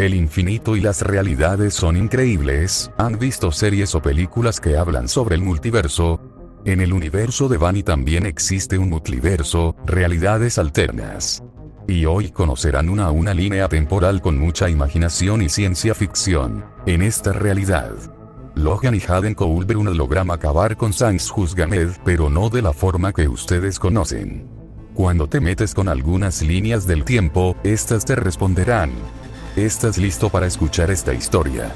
El infinito y las realidades son increíbles. ¿Han visto series o películas que hablan sobre el multiverso? En el universo de Vani también existe un multiverso, realidades alternas. Y hoy conocerán una a una línea temporal con mucha imaginación y ciencia ficción. En esta realidad, Logan y Hayden Coulbroon logran acabar con Sanks Husgamed, pero no de la forma que ustedes conocen. Cuando te metes con algunas líneas del tiempo, estas te responderán. ¿Estás listo para escuchar esta historia?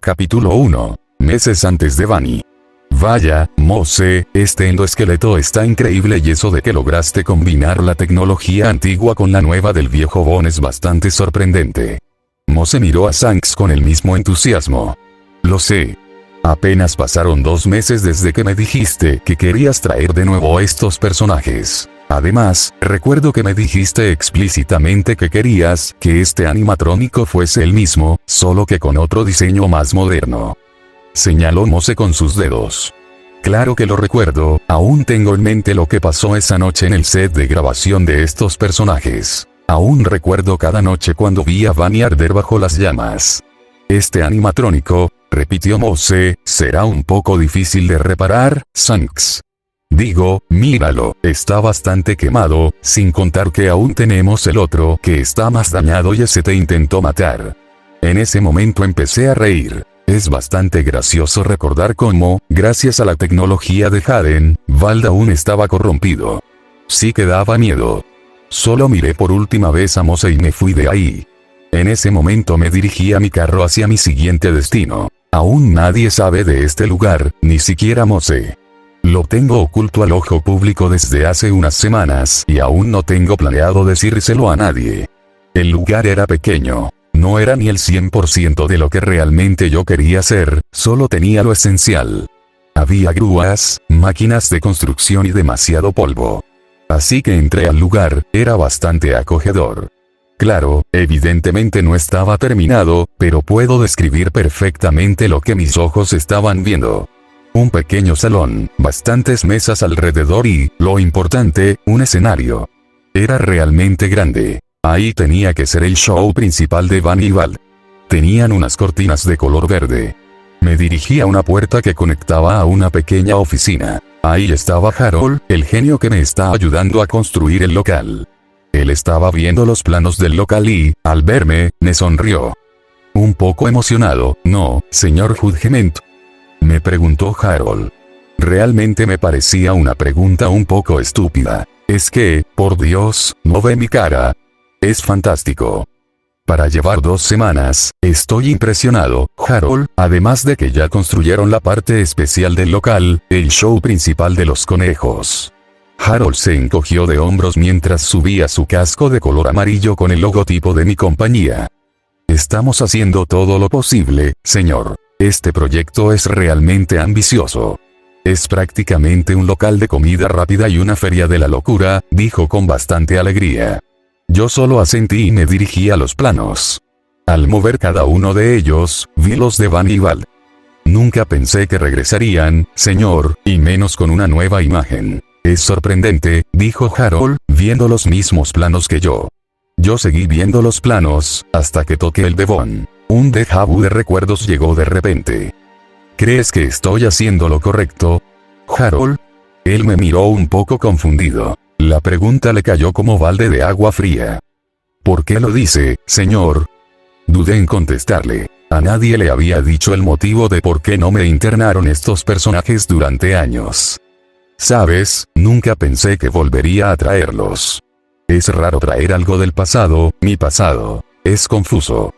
Capítulo 1. Meses antes de Vani. Vaya, Mose, este endoesqueleto está increíble y eso de que lograste combinar la tecnología antigua con la nueva del viejo Von es bastante sorprendente. Mose miró a Sanks con el mismo entusiasmo. Lo sé. Apenas pasaron 2 meses desde que me dijiste que querías traer de nuevo a estos personajes. Además, recuerdo que me dijiste explícitamente que querías que este animatrónico fuese el mismo, solo que con otro diseño más moderno. Señaló Mose con sus dedos. Claro que lo recuerdo, aún tengo en mente lo que pasó esa noche en el set de grabación de estos personajes. Aún recuerdo cada noche cuando vi a Vani arder bajo las llamas. Este animatrónico, repitió Mose, será un poco difícil de reparar, Sanks. Digo, míralo, está bastante quemado, sin contar que aún tenemos el otro que está más dañado y ese te intentó matar. En ese momento empecé a reír. Es bastante gracioso recordar cómo, gracias a la tecnología de Hayden, Vald aún estaba corrompido. Sí que daba miedo. Solo miré por última vez a Mose y me fui de ahí. En ese momento me dirigí a mi carro hacia mi siguiente destino. Aún nadie sabe de este lugar, ni siquiera Mose. Lo tengo oculto al ojo público desde hace unas semanas y aún no tengo planeado decírselo a nadie. El lugar era pequeño. No era ni el 100% de lo que realmente yo quería hacer, solo tenía lo esencial. Había grúas, máquinas de construcción y demasiado polvo. Así que entré al lugar, era bastante acogedor. Claro, evidentemente no estaba terminado, pero puedo describir perfectamente lo que mis ojos estaban viendo. Un pequeño salón, bastantes mesas alrededor y, lo importante, un escenario. Era realmente grande. Ahí tenía que ser el show principal de Vani y Vald. Tenían unas cortinas de color verde. Me dirigí a una puerta que conectaba a una pequeña oficina. Ahí estaba Harold, el genio que me está ayudando a construir el local. Él estaba viendo los planos del local y, al verme, me sonrió. Un poco emocionado, ¿no, señor Husgamed? Me preguntó Harold. Realmente me parecía una pregunta un poco estúpida. Es que, por Dios, no ve mi cara. Es fantástico. Para llevar 2 semanas, estoy impresionado, Harold, además de que ya construyeron la parte especial del local, el show principal de los conejos. Harold se encogió de hombros mientras subía su casco de color amarillo con el logotipo de mi compañía. Estamos haciendo todo lo posible, señor. Este proyecto es realmente ambicioso. Es prácticamente un local de comida rápida y una feria de la locura, dijo con bastante alegría. Yo solo asentí y me dirigí a los planos. Al mover cada uno de ellos, vi los de Vani y Vald. Nunca pensé que regresarían, señor, y menos con una nueva imagen. Es sorprendente, dijo Harold, viendo los mismos planos que yo. Yo seguí viendo los planos, hasta que toqué el de Von. Un déjà vu de recuerdos llegó de repente. ¿Crees que estoy haciendo lo correcto, Harold? Él me miró un poco confundido. La pregunta le cayó como balde de agua fría. ¿Por qué lo dice, señor? Dudé en contestarle. A nadie le había dicho el motivo de por qué no me internaron estos personajes durante años. ¿Sabes? Nunca pensé que volvería a traerlos. Es raro traer algo del pasado, mi pasado. Es confuso.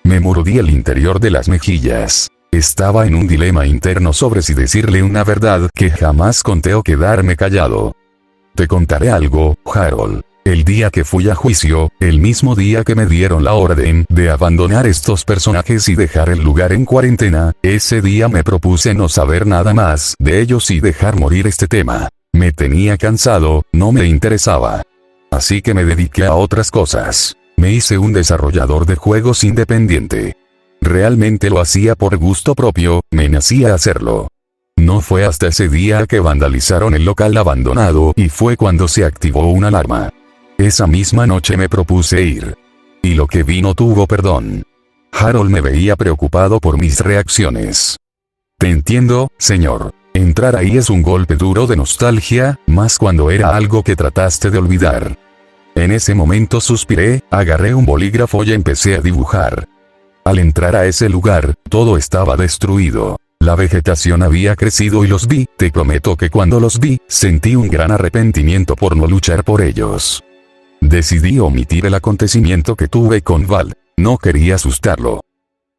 Me mordí el interior de las mejillas. Estaba en un dilema interno sobre si decirle una verdad que jamás conté o quedarme callado. Te contaré algo, Harold. El día que fui a juicio, el mismo día que me dieron la orden de abandonar estos personajes y dejar el lugar en cuarentena, ese día me propuse no saber nada más de ellos y dejar morir este tema. Me tenía cansado, no me interesaba. Así que me dediqué a otras cosas. Me hice un desarrollador de juegos independiente. Realmente lo hacía por gusto propio, me nacía hacerlo. No fue hasta ese día que vandalizaron el local abandonado y fue cuando se activó una alarma. Esa misma noche me propuse ir. Y lo que vi no tuvo perdón. Harold me veía preocupado por mis reacciones. Te entiendo, señor. Entrar ahí es un golpe duro de nostalgia, más cuando era algo que trataste de olvidar. En ese momento suspiré, agarré un bolígrafo y empecé a dibujar. Al entrar a ese lugar, todo estaba destruido. La vegetación había crecido y los vi, te prometo que cuando los vi, sentí un gran arrepentimiento por no luchar por ellos. Decidí omitir el acontecimiento que tuve con Val. No quería asustarlo.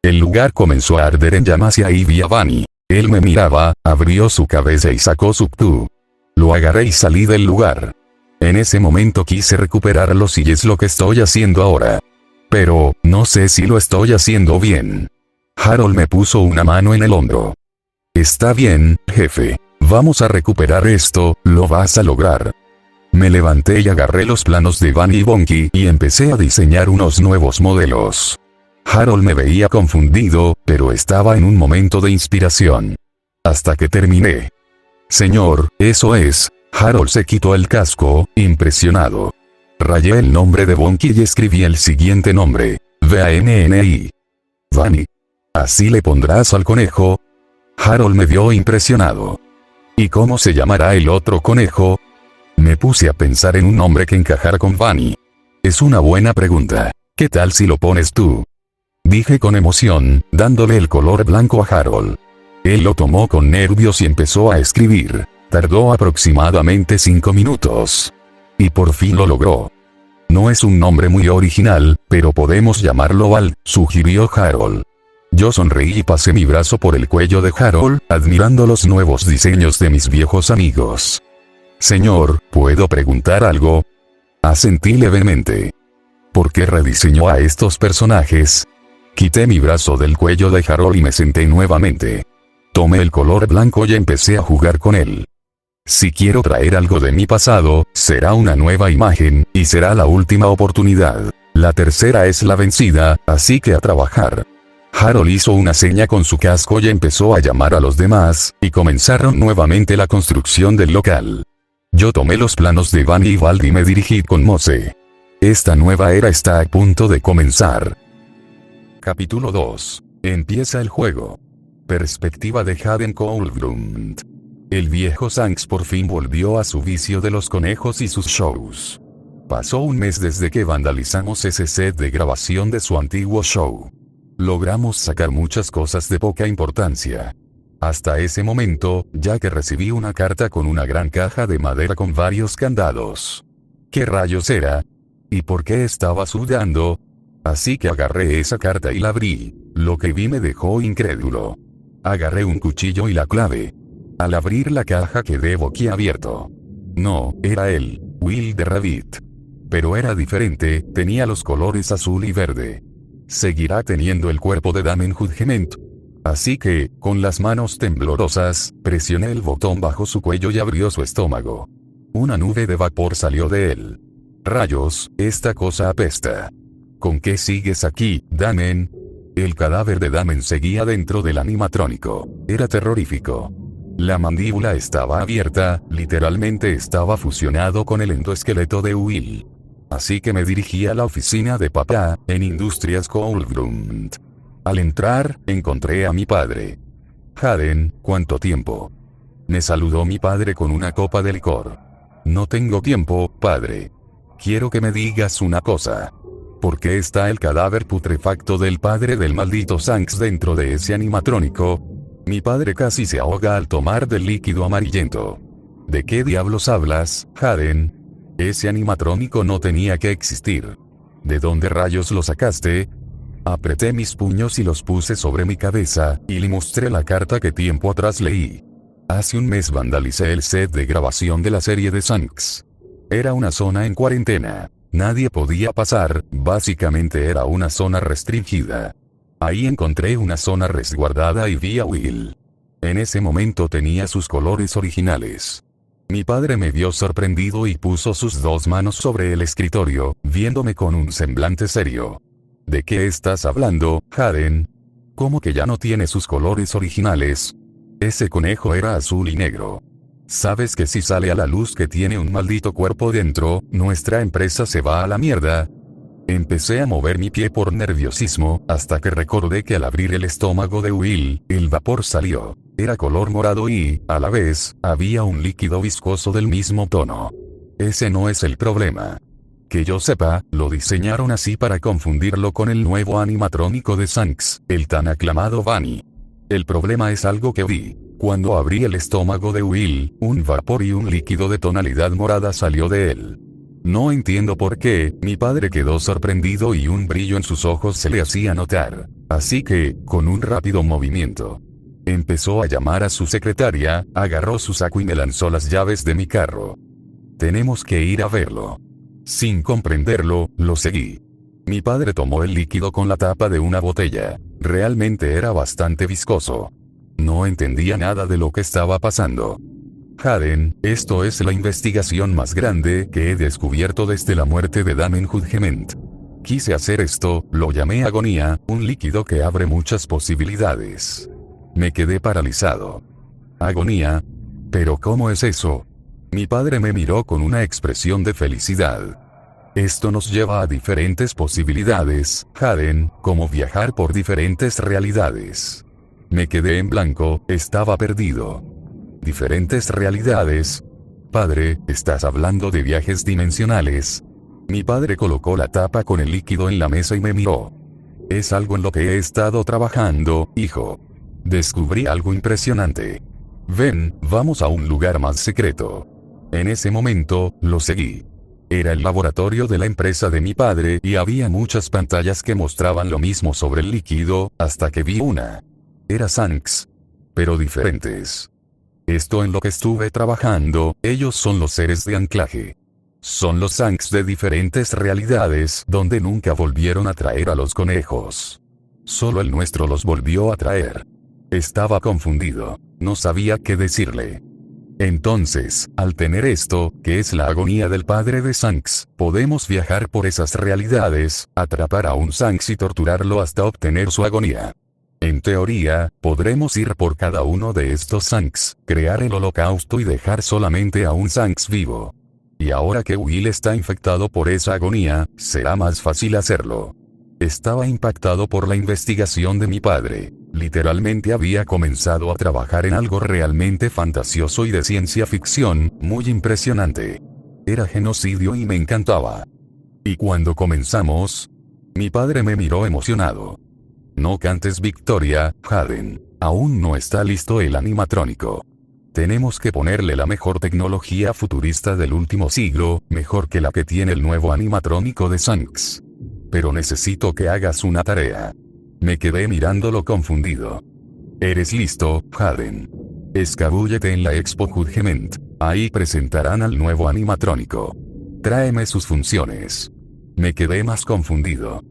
El lugar comenzó a arder en llamas y ahí vi a Bunny. Él me miraba, abrió su cabeza y sacó su ptu. Lo agarré y salí del lugar. En ese momento quise recuperarlos y es lo que estoy haciendo ahora. Pero, no sé si lo estoy haciendo bien. Harold me puso una mano en el hombro. Está bien, jefe. Vamos a recuperar esto, lo vas a lograr. Me levanté y agarré los planos de Bunny y Bonky y empecé a diseñar unos nuevos modelos. Harold me veía confundido, pero estaba en un momento de inspiración. Hasta que terminé. Señor, eso es. Harold se quitó el casco, impresionado. Rayé el nombre de Bonky y escribí el siguiente nombre. Vanni. Bunny. ¿Así le pondrás al conejo? Harold me vio impresionado. ¿Y cómo se llamará el otro conejo? Me puse a pensar en un nombre que encajara con Bunny. Es una buena pregunta. ¿Qué tal si lo pones tú? Dije con emoción, dándole el color blanco a Harold. Él lo tomó con nervios y empezó a escribir. Tardó aproximadamente 5 minutos. Y por fin lo logró. No es un nombre muy original, pero podemos llamarlo Val, sugirió Harold. Yo sonreí y pasé mi brazo por el cuello de Harold, admirando los nuevos diseños de mis viejos amigos. Señor, ¿puedo preguntar algo? Asentí levemente. ¿Por qué rediseñó a estos personajes? Quité mi brazo del cuello de Harold y me senté nuevamente. Tomé el color blanco y empecé a jugar con él. Si quiero traer algo de mi pasado, será una nueva imagen, y será la última oportunidad. La tercera es la vencida, así que a trabajar. Harold hizo una seña con su casco y empezó a llamar a los demás, y comenzaron nuevamente la construcción del local. Yo tomé los planos de Bunny y Val y me dirigí con Mose. Esta nueva era está a punto de comenzar. Capítulo 2. Empieza el juego. Perspectiva de Hayden Coulbrund. El viejo Shanks por fin volvió a su vicio de los conejos y sus shows. Pasó un mes desde que vandalizamos ese set de grabación de su antiguo show. Logramos sacar muchas cosas de poca importancia. Hasta ese momento, ya que recibí una carta con una gran caja de madera con varios candados. ¿Qué rayos era? ¿Y por qué estaba sudando? Así que agarré esa carta y la abrí. Lo que vi me dejó incrédulo. Agarré un cuchillo y la clave. Al abrir la caja quedé boquiabierto. No, era él, Will the Rabbit. Pero era diferente, tenía los colores azul y verde. Seguirá teniendo el cuerpo de Damon Judgment. Así que, con las manos temblorosas, presioné el botón bajo su cuello y abrió su estómago. Una nube de vapor salió de él. Rayos, esta cosa apesta. ¿Con qué sigues aquí, Damon? El cadáver de Damon seguía dentro del animatrónico. Era terrorífico. La mandíbula estaba abierta, literalmente estaba fusionado con el endoesqueleto de Will. Así que me dirigí a la oficina de papá, en Industrias Coulbrund. Al entrar, encontré a mi padre. Hayden, ¿cuánto tiempo? Me saludó mi padre con una copa de licor. No tengo tiempo, padre. Quiero que me digas una cosa. ¿Por qué está el cadáver putrefacto del padre del maldito Shanks dentro de ese animatrónico? Mi padre casi se ahoga al tomar del líquido amarillento. ¿De qué diablos hablas, Hayden? Ese animatrónico no tenía que existir. ¿De dónde rayos lo sacaste? Apreté mis puños y los puse sobre mi cabeza, y le mostré la carta que tiempo atrás leí. Hace un mes vandalicé el set de grabación de la serie de Shanks. Era una zona en cuarentena. Nadie podía pasar, básicamente era una zona restringida. Ahí encontré una zona resguardada y vi a Will. En ese momento tenía sus colores originales. Mi padre me vio sorprendido y puso sus dos manos sobre el escritorio, viéndome con un semblante serio. ¿De qué estás hablando, Hayden? ¿Cómo que ya no tiene sus colores originales? Ese conejo era azul y negro. ¿Sabes que si sale a la luz que tiene un maldito cuerpo dentro, nuestra empresa se va a la mierda? Empecé a mover mi pie por nerviosismo, hasta que recordé que al abrir el estómago de Will, el vapor salió. Era color morado y, a la vez, había un líquido viscoso del mismo tono. Ese no es el problema. Que yo sepa, lo diseñaron así para confundirlo con el nuevo animatrónico de Shanks, el tan aclamado Bunny. El problema es algo que vi. Cuando abrí el estómago de Will, un vapor y un líquido de tonalidad morada salió de él. No entiendo por qué, mi padre quedó sorprendido y un brillo en sus ojos se le hacía notar. Así que, con un rápido movimiento, empezó a llamar a su secretaria, agarró su saco y me lanzó las llaves de mi carro. Tenemos que ir a verlo. Sin comprenderlo, lo seguí. Mi padre tomó el líquido con la tapa de una botella. Realmente era bastante viscoso. No entendía nada de lo que estaba pasando. Hayden, esto es la investigación más grande que he descubierto desde la muerte de Damen Judgment. Quise hacer esto, lo llamé agonía, un líquido que abre muchas posibilidades. Me quedé paralizado. ¿Agonía? ¿Pero cómo es eso? Mi padre me miró con una expresión de felicidad. Esto nos lleva a diferentes posibilidades, Hayden, como viajar por diferentes realidades. Me quedé en blanco, estaba perdido. ¿Diferentes realidades? Padre, ¿estás hablando de viajes dimensionales? Mi padre colocó la tapa con el líquido en la mesa y me miró. Es algo en lo que he estado trabajando, hijo. Descubrí algo impresionante. Ven, vamos a un lugar más secreto. En ese momento, lo seguí. Era el laboratorio de la empresa de mi padre y había muchas pantallas que mostraban lo mismo sobre el líquido, hasta que vi una. Era Shanks. Pero diferentes. Esto en lo que estuve trabajando, ellos son los seres de anclaje. Son los Shanks de diferentes realidades donde nunca volvieron a traer a los conejos. Solo el nuestro los volvió a traer. Estaba confundido, no sabía qué decirle. Entonces, al tener esto, que es la agonía del padre de Shanks, podemos viajar por esas realidades, atrapar a un Shanks y torturarlo hasta obtener su agonía. En teoría, podremos ir por cada uno de estos Shanks, crear el holocausto y dejar solamente a un Shanks vivo. Y ahora que Will está infectado por esa agonía, será más fácil hacerlo. Estaba impactado por la investigación de mi padre. Literalmente había comenzado a trabajar en algo realmente fantasioso y de ciencia ficción, muy impresionante. Era genocidio y me encantaba. Y cuando comenzamos, mi padre me miró emocionado. No cantes victoria, Hayden. Aún no está listo el animatrónico. Tenemos que ponerle la mejor tecnología futurista del último siglo, mejor que la que tiene el nuevo animatrónico de Shanks. Pero necesito que hagas una tarea. Me quedé mirándolo confundido. ¿Eres listo, Hayden? Escabúllete en la Expo Judgment. Ahí presentarán al nuevo animatrónico. Tráeme sus funciones. Me quedé más confundido.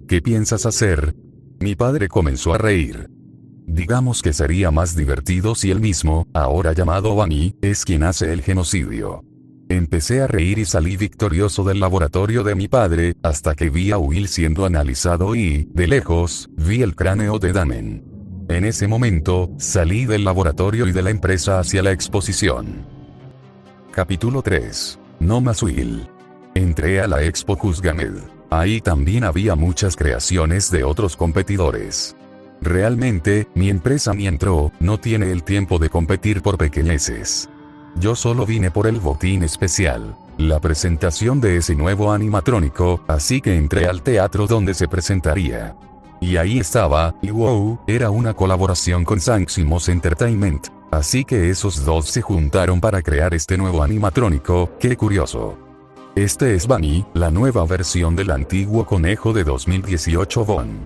¿Qué piensas hacer? Mi padre comenzó a reír. Digamos que sería más divertido si él mismo, ahora llamado Bunny, es quien hace el genocidio. Empecé a reír y salí victorioso del laboratorio de mi padre, hasta que vi a Will siendo analizado y, de lejos, vi el cráneo de Damen. En ese momento, salí del laboratorio y de la empresa hacia la exposición. Capítulo 3. No más Will. Entré a la Expo Judgment. Ahí también había muchas creaciones de otros competidores. Realmente, mi empresa ni entró, no tiene el tiempo de competir por pequeñeces. Yo solo vine por el botín especial, la presentación de ese nuevo animatrónico, así que entré al teatro donde se presentaría. Y ahí estaba, y wow, era una colaboración con Shanks y Moss Entertainment, así que esos dos se juntaron para crear este nuevo animatrónico, qué curioso. Este es Bunny, la nueva versión del antiguo conejo de 2018 Von.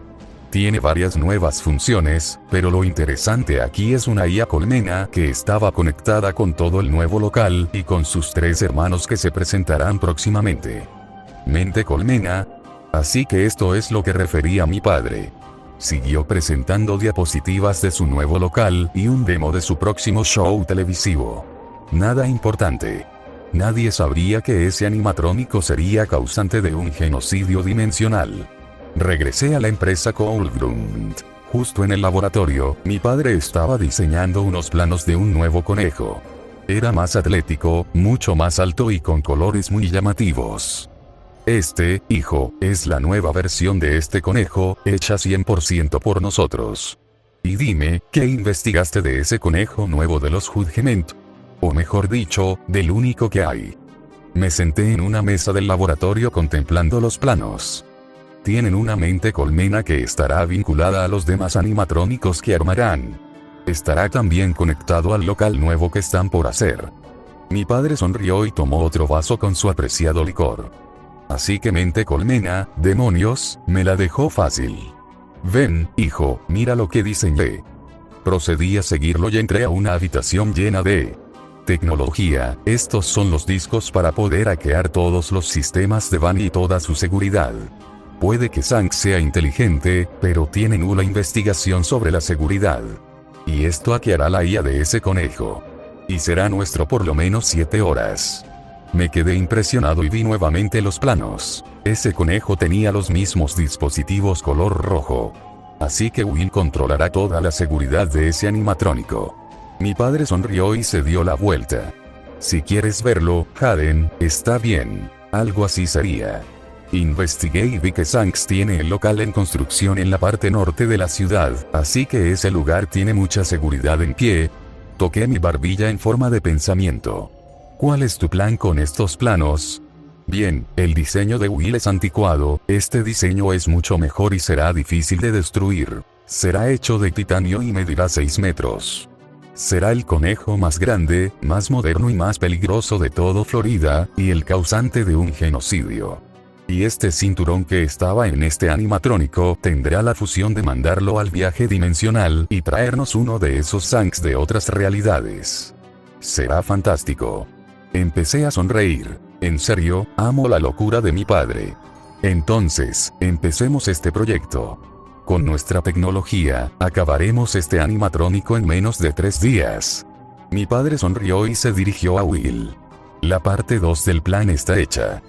Tiene varias nuevas funciones, pero lo interesante aquí es una IA colmena que estaba conectada con todo el nuevo local y con sus 3 hermanos que se presentarán próximamente. Mente colmena. Así que esto es lo que refería mi padre. Siguió presentando diapositivas de su nuevo local y un demo de su próximo show televisivo. Nada importante. Nadie sabría que ese animatrónico sería causante de un genocidio dimensional. Regresé a la empresa Coldgrund. Justo en el laboratorio, mi padre estaba diseñando unos planos de un nuevo conejo. Era más atlético, mucho más alto y con colores muy llamativos. Hijo, es la nueva versión de este conejo, hecha 100% por nosotros. Y dime, ¿qué investigaste de ese conejo nuevo de los Hudgement? O mejor dicho, del único que hay. Me senté en una mesa del laboratorio contemplando los planos. Tienen una mente colmena que estará vinculada a los demás animatrónicos que armarán. Estará también conectado al local nuevo que están por hacer. Mi padre sonrió y tomó otro vaso con su apreciado licor. Así que mente colmena, demonios, me la dejó fácil. Ven, hijo, mira lo que diseñé. Procedí a seguirlo y entré a una habitación llena de tecnología. Estos son los discos para poder hackear todos los sistemas de Van y toda su seguridad. Puede que Zank sea inteligente, pero tiene nula investigación sobre la seguridad. Y esto hackeará la IA de ese conejo. Y será nuestro por lo menos 7 horas. Me quedé impresionado y vi nuevamente los planos. Ese conejo tenía los mismos dispositivos color rojo. Así que Will controlará toda la seguridad de ese animatrónico. Mi padre sonrió y se dio la vuelta. Si quieres verlo, Haden, está bien. Algo así sería. Investigué y vi que Zanks tiene el local en construcción en la parte norte de la ciudad, así que ese lugar tiene mucha seguridad en pie. Toqué mi barbilla en forma de pensamiento. ¿Cuál es tu plan con estos planos? Bien, el diseño de Will es anticuado, este diseño es mucho mejor y será difícil de destruir. Será hecho de titanio y medirá 6 metros. Será el conejo más grande, más moderno y más peligroso de todo Florida, y el causante de un genocidio. Y este cinturón que estaba en este animatrónico tendrá la fusión de mandarlo al viaje dimensional y traernos uno de esos Zanks de otras realidades. Será fantástico. Empecé a sonreír. En serio, amo la locura de mi padre. Entonces, empecemos este proyecto. Con nuestra tecnología, acabaremos este animatrónico en menos de 3 días. Mi padre sonrió y se dirigió a Will. La parte 2 del plan está hecha.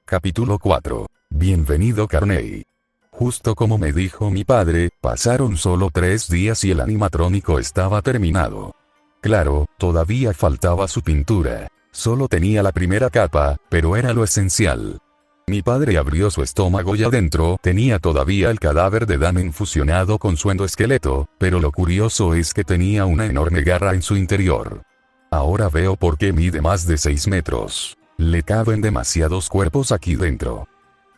Capítulo 4. Bienvenido Carney. Justo como me dijo mi padre, pasaron solo 3 días y el animatrónico estaba terminado. Claro, todavía faltaba su pintura. Solo tenía la primera capa, pero era lo esencial. Mi padre abrió su estómago y adentro tenía todavía el cadáver de Damen fusionado con su endoesqueleto, pero lo curioso es que tenía una enorme garra en su interior. Ahora veo por qué mide más de 6 metros. Le caben demasiados cuerpos aquí dentro.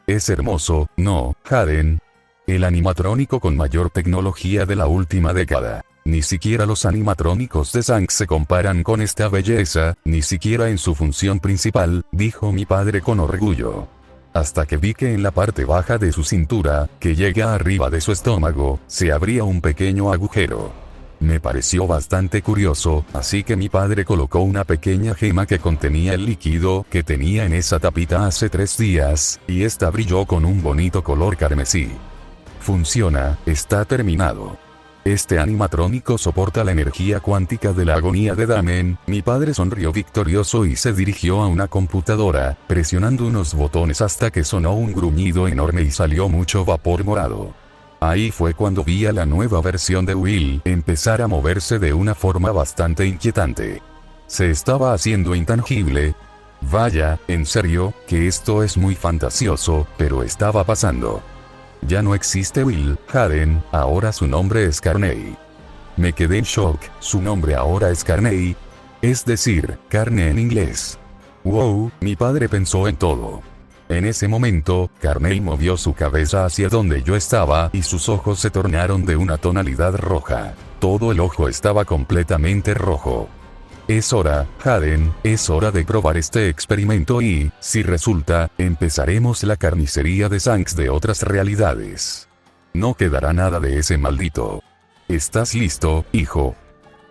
Es hermoso, ¿no, Haden? El animatrónico con mayor tecnología de la última década. Ni siquiera los animatrónicos de Zank se comparan con esta belleza, ni siquiera en su función principal, dijo mi padre con orgullo. Hasta que vi que en la parte baja de su cintura, que llega arriba de su estómago, se abría un pequeño agujero. Me pareció bastante curioso, así que mi padre colocó una pequeña gema que contenía el líquido que tenía en esa tapita hace 3 días, y esta brilló con un bonito color carmesí. Funciona, está terminado. Este animatrónico soporta la energía cuántica de la agonía de Damen. Mi padre sonrió victorioso y se dirigió a una computadora, presionando unos botones hasta que sonó un gruñido enorme y salió mucho vapor morado. Ahí fue cuando vi a la nueva versión de Will empezar a moverse de una forma bastante inquietante. Se estaba haciendo intangible. Vaya, en serio, que esto es muy fantasioso, pero estaba pasando. Ya no existe Will Haden, ahora su nombre es Carney. Me quedé en shock, su nombre ahora es Carney. Es decir, carne en inglés. Wow, mi padre pensó en todo. En ese momento, Carney movió su cabeza hacia donde yo estaba y sus ojos se tornaron de una tonalidad roja. Todo el ojo estaba completamente rojo. Es hora, Haden, es hora de probar este experimento y, si resulta, empezaremos la carnicería de Zanks de otras realidades. No quedará nada de ese maldito. ¿Estás listo, hijo?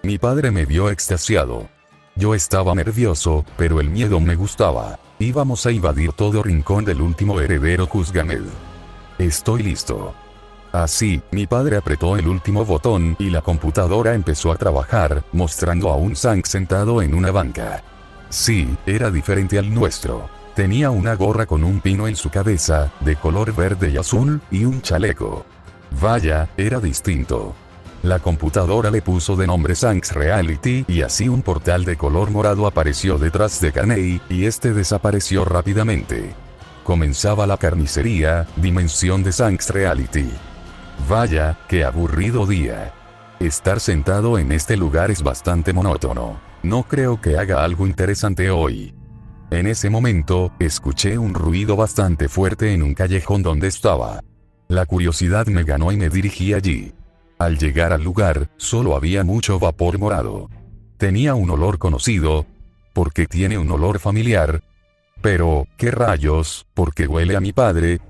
Mi padre me vio extasiado. Yo estaba nervioso, pero el miedo me gustaba. Íbamos a invadir todo rincón del último heredero Kuzgamed. Estoy listo. Así, mi padre apretó el último botón y la computadora empezó a trabajar, mostrando a un Zank sentado en una banca. Sí, era diferente al nuestro. Tenía una gorra con un pino en su cabeza, de color verde y azul, y un chaleco. Vaya, era distinto. La computadora le puso de nombre Zanks Reality y así un portal de color morado apareció detrás de Kanei, y este desapareció rápidamente. Comenzaba la carnicería, dimensión de Zanks Reality. Vaya, qué aburrido día. Estar sentado en este lugar es bastante monótono. No creo que haga algo interesante hoy. En ese momento, escuché un ruido bastante fuerte en un callejón donde estaba. La curiosidad me ganó y me dirigí allí. Al llegar al lugar, solo había mucho vapor morado. Tenía un olor conocido. ¿Por qué tiene un olor familiar? Pero, ¿qué rayos? ¿Por qué huele a mi padre?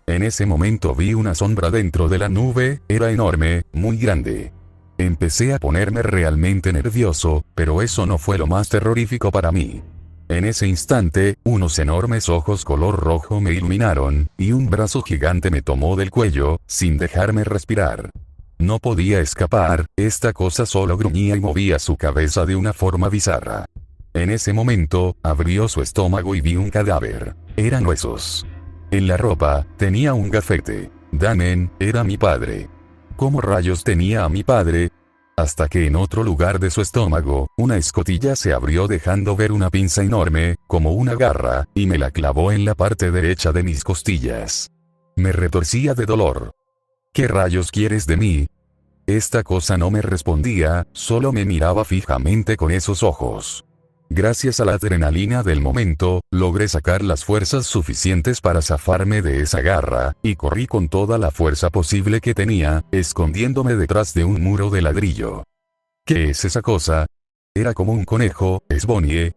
En ese momento vi una sombra dentro de la nube, era enorme, muy grande. Empecé a ponerme realmente nervioso, pero eso no fue lo más terrorífico para mí. En ese instante, unos enormes ojos color rojo me iluminaron, y un brazo gigante me tomó del cuello, sin dejarme respirar. No podía escapar, esta cosa solo gruñía y movía su cabeza de una forma bizarra. En ese momento, abrió su estómago y vi un cadáver. Eran huesos. En la ropa, tenía un gafete. Damen, era mi padre. ¿Cómo rayos tenía a mi padre? Hasta que en otro lugar de su estómago, una escotilla se abrió dejando ver una pinza enorme, como una garra, y me la clavó en la parte derecha de mis costillas. Me retorcía de dolor. ¿Qué rayos quieres de mí? Esta cosa no me respondía, solo me miraba fijamente con esos ojos. Gracias a la adrenalina del momento, logré sacar las fuerzas suficientes para zafarme de esa garra, y corrí con toda la fuerza posible que tenía, escondiéndome detrás de un muro de ladrillo. ¿Qué es esa cosa? Era como un conejo, ¿es Bonnie?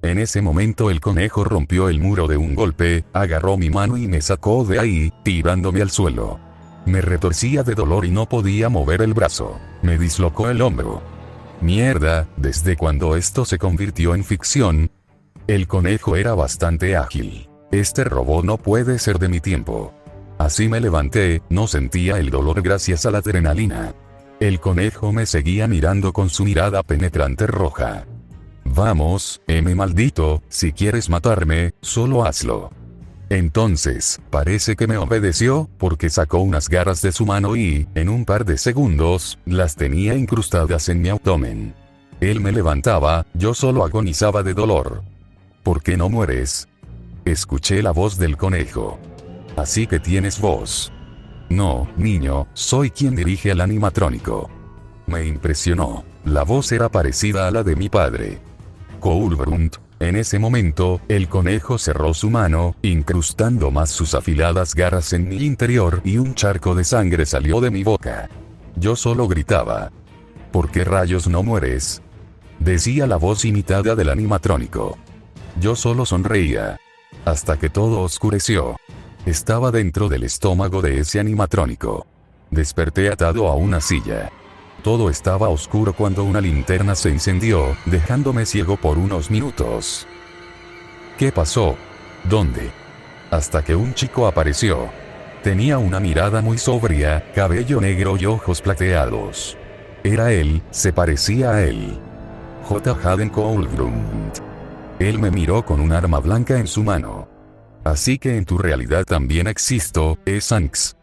En ese momento el conejo rompió el muro de un golpe, agarró mi mano y me sacó de ahí, tirándome al suelo. Me retorcía de dolor y no podía mover el brazo. Me dislocó el hombro. Mierda, ¿desde cuando esto se convirtió en ficción? El conejo era bastante ágil. Este robot no puede ser de mi tiempo. Así me levanté, no sentía el dolor gracias a la adrenalina. El conejo me seguía mirando con su mirada penetrante roja. Vamos, maldito, si quieres matarme, solo hazlo. Entonces, parece que me obedeció, porque sacó unas garras de su mano y, en un par de segundos, las tenía incrustadas en mi abdomen. Él me levantaba, yo solo agonizaba de dolor. ¿Por qué no mueres? Escuché la voz del conejo. Así que tienes voz. No, niño, soy quien dirige al animatrónico. Me impresionó. La voz era parecida a la de mi padre. Coulbrunt. En ese momento, el conejo cerró su mano, incrustando más sus afiladas garras en mi interior y un charco de sangre salió de mi boca. Yo solo gritaba. ¿Por qué rayos no mueres? Decía la voz imitada del animatrónico. Yo solo sonreía. Hasta que todo oscureció. Estaba dentro del estómago de ese animatrónico. Desperté atado a una silla. Todo estaba oscuro cuando una linterna se encendió, dejándome ciego por unos minutos. ¿Qué pasó? ¿Dónde? Hasta que un chico apareció. Tenía una mirada muy sobria, cabello negro y ojos plateados. Era él, se parecía a él. J. Hayden Coulbrunt. Él me miró con un arma blanca en su mano. Así que en tu realidad también existo, Zanks.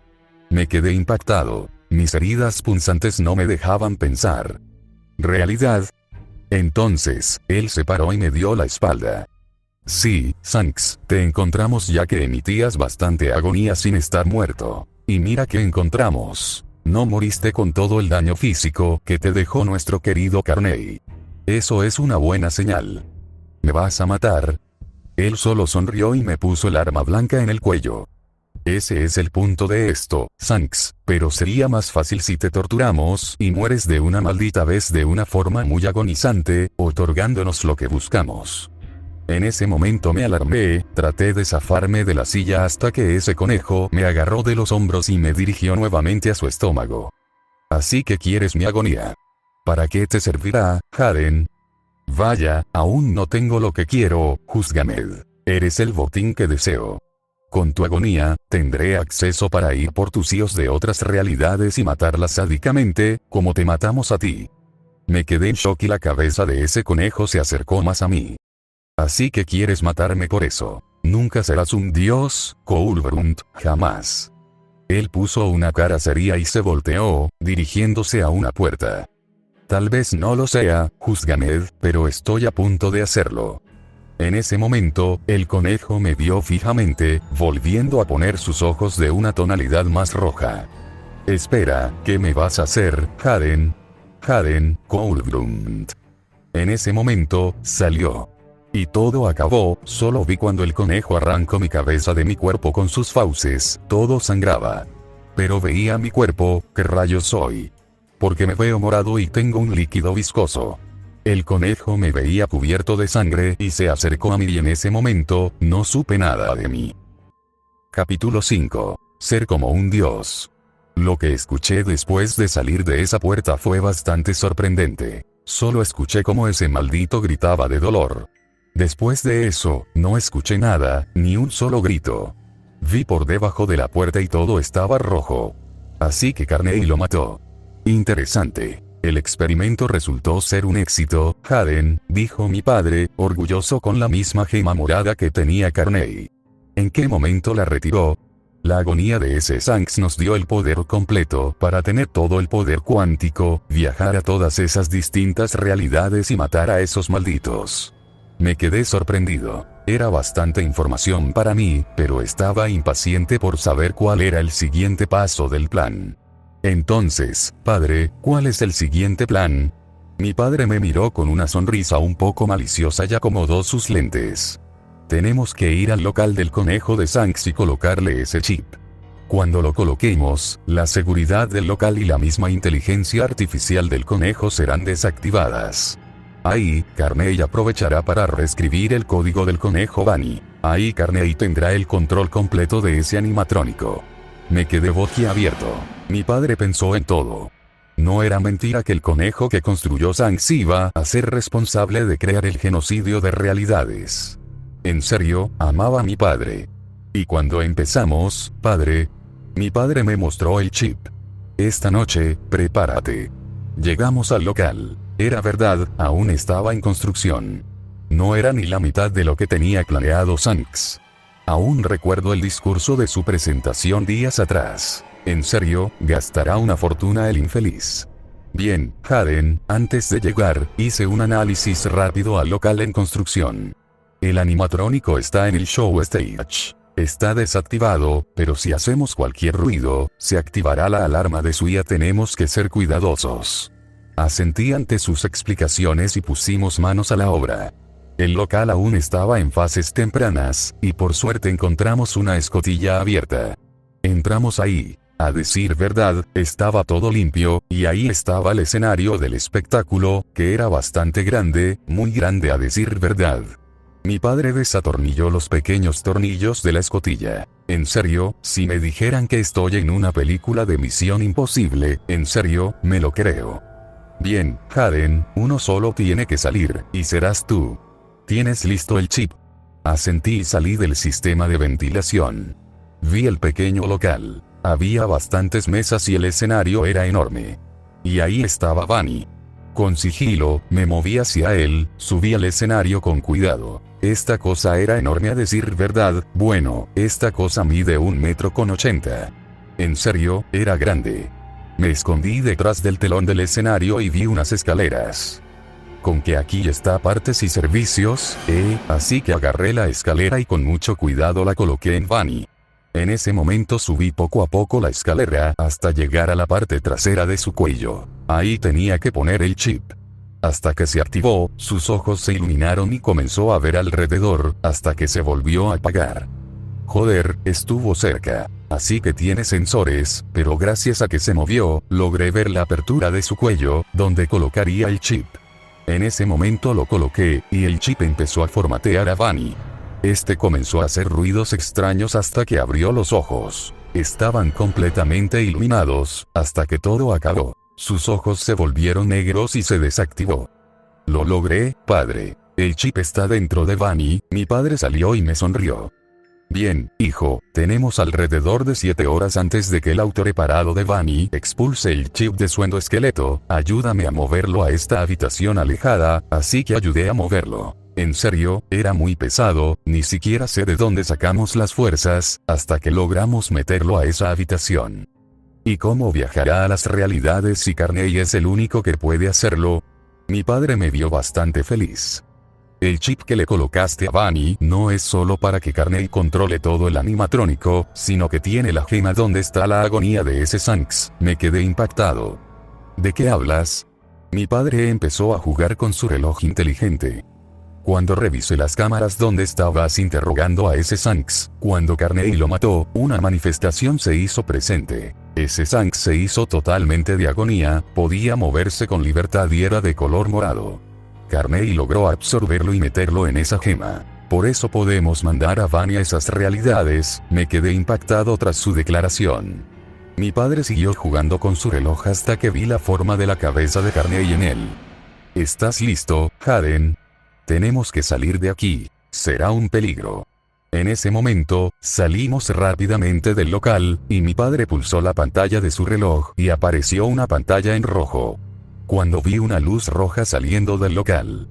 Me quedé impactado. Mis heridas punzantes no me dejaban pensar. ¿Realidad? Entonces, él se paró y me dio la espalda. Sí, Zanks, te encontramos ya que emitías bastante agonía sin estar muerto. Y mira que encontramos. No moriste con todo el daño físico que te dejó nuestro querido Carney. Eso es una buena señal. ¿Me vas a matar? Él solo sonrió y me puso el arma blanca en el cuello. Ese es el punto de esto, Zanks, pero sería más fácil si te torturamos y mueres de una maldita vez de una forma muy agonizante, otorgándonos lo que buscamos. En ese momento me alarmé, traté de zafarme de la silla hasta que ese conejo me agarró de los hombros y me dirigió nuevamente a su estómago. Así que quieres mi agonía. ¿Para qué te servirá, Jaden? Vaya, aún no tengo lo que quiero, Juzgamed. Eres el botín que deseo. Con tu agonía, tendré acceso para ir por tus hijos de otras realidades y matarlas sádicamente, como te matamos a ti. Me quedé en shock y la cabeza de ese conejo se acercó más a mí. Así que quieres matarme por eso. Nunca serás un dios, Koulbrunt, jamás. Él puso una cara seria y se volteó, dirigiéndose a una puerta. Tal vez no lo sea, Juzgamed, pero estoy a punto de hacerlo. En ese momento, el conejo me vio fijamente, volviendo a poner sus ojos de una tonalidad más roja. Espera, ¿qué me vas a hacer, Jaden? Jaden, Koulbrunt. En ese momento, salió. Y todo acabó, solo vi cuando el conejo arrancó mi cabeza de mi cuerpo con sus fauces, todo sangraba. Pero veía mi cuerpo, ¿qué rayos soy? Porque me veo morado y tengo un líquido viscoso. El conejo me veía cubierto de sangre y se acercó a mí y en ese momento, no supe nada de mí. Capítulo 5. Ser como un dios. Lo que escuché después de salir de esa puerta fue bastante sorprendente. Solo escuché cómo ese maldito gritaba de dolor. Después de eso, no escuché nada, ni un solo grito. Vi por debajo de la puerta y todo estaba rojo. Así que Carney lo mató. Interesante. El experimento resultó ser un éxito, Jaden, dijo mi padre, orgulloso con la misma gema morada que tenía Carney. ¿En qué momento la retiró? La agonía de ese Shanks nos dio el poder completo para tener todo el poder cuántico, viajar a todas esas distintas realidades y matar a esos malditos. Me quedé sorprendido. Era bastante información para mí, pero estaba impaciente por saber cuál era el siguiente paso del plan. Entonces, padre, ¿cuál es el siguiente plan? Mi padre me miró con una sonrisa un poco maliciosa y acomodó sus lentes. Tenemos que ir al local del conejo de Shanks y colocarle ese chip. Cuando lo coloquemos, la seguridad del local y la misma inteligencia artificial del conejo serán desactivadas. Ahí, Carney aprovechará para reescribir el código del conejo Bunny. Ahí Carney tendrá el control completo de ese animatrónico. Me quedé boquiabierto. Mi padre pensó en todo. No era mentira que el conejo que construyó Shanks iba a ser responsable de crear el genocidio de realidades. En serio, amaba a mi padre. Y cuando empezamos, padre, mi padre me mostró el chip. Esta noche, prepárate. Llegamos al local. Era verdad, aún estaba en construcción. No era ni la mitad de lo que tenía planeado Shanks. Aún recuerdo el discurso de su presentación días atrás. En serio, gastará una fortuna el infeliz. Bien, Jaden, antes de llegar, hice un análisis rápido al local en construcción. El animatrónico está en el show stage. Está desactivado, pero si hacemos cualquier ruido, se activará la alarma de su IA. Tenemos que ser cuidadosos. Asentí ante sus explicaciones y pusimos manos a la obra. El local aún estaba en fases tempranas, y por suerte encontramos una escotilla abierta. Entramos ahí. A decir verdad, estaba todo limpio, y ahí estaba el escenario del espectáculo, que era bastante grande, muy grande a decir verdad. Mi padre desatornilló los pequeños tornillos de la escotilla. En serio, si me dijeran que estoy en una película de Misión Imposible, en serio, me lo creo. Bien, Jaden, uno solo tiene que salir, y serás tú. ¿Tienes listo el chip? Asentí y salí del sistema de ventilación. Vi el pequeño local. Había bastantes mesas y el escenario era enorme. Y ahí estaba Bunny. Con sigilo, me moví hacia él, subí al escenario con cuidado. Esta cosa era enorme a decir verdad, bueno, esta cosa mide 1,80 m. En serio, era grande. Me escondí detrás del telón del escenario y vi unas escaleras. Con que aquí está partes y servicios, así que agarré la escalera y con mucho cuidado la coloqué en Bunny. En ese momento subí poco a poco la escalera hasta llegar a la parte trasera de su cuello. Ahí tenía que poner el chip. Hasta que se activó, sus ojos se iluminaron y comenzó a ver alrededor, hasta que se volvió a apagar. Joder, estuvo cerca. Así que tiene sensores, pero gracias a que se movió, logré ver la apertura de su cuello, donde colocaría el chip. En ese momento lo coloqué, y el chip empezó a formatear a Vani. Este comenzó a hacer ruidos extraños hasta que abrió los ojos. Estaban completamente iluminados, hasta que todo acabó. Sus ojos se volvieron negros y se desactivó. Lo logré, padre. El chip está dentro de Vani. Mi padre salió y me sonrió. Bien, hijo, tenemos alrededor de 7 horas antes de que el autoreparado de Vani expulse el chip de su endoesqueleto. Ayúdame a moverlo a esta habitación alejada, así que ayudé a moverlo. En serio, era muy pesado, ni siquiera sé de dónde sacamos las fuerzas, hasta que logramos meterlo a esa habitación. ¿Y cómo viajará a las realidades si Carney es el único que puede hacerlo? Mi padre me vio bastante feliz. El chip que le colocaste a Vani no es solo para que Carney controle todo el animatrónico, sino que tiene la gema donde está la agonía de ese Shanks. Me quedé impactado. ¿De qué hablas? Mi padre empezó a jugar con su reloj inteligente. Cuando revisé las cámaras donde estabas interrogando a ese Shanks, cuando Carney lo mató, una manifestación se hizo presente. Ese Shanks se hizo totalmente de agonía, podía moverse con libertad y era de color morado. Carney logró absorberlo y meterlo en esa gema. Por eso podemos mandar a Vani a esas realidades. Me quedé impactado tras su declaración. Mi padre siguió jugando con su reloj hasta que vi la forma de la cabeza de Carney en él. ¿Estás listo, Hayden? Tenemos que salir de aquí. Será un peligro. En ese momento, salimos rápidamente del local, y mi padre pulsó la pantalla de su reloj y apareció una pantalla en rojo. Cuando vi una luz roja saliendo del local.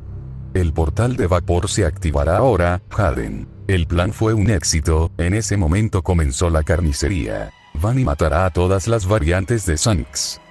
El portal de vapor se activará ahora, Hayden. El plan fue un éxito. En ese momento comenzó la carnicería. Vani matará a todas las variantes de Shanks.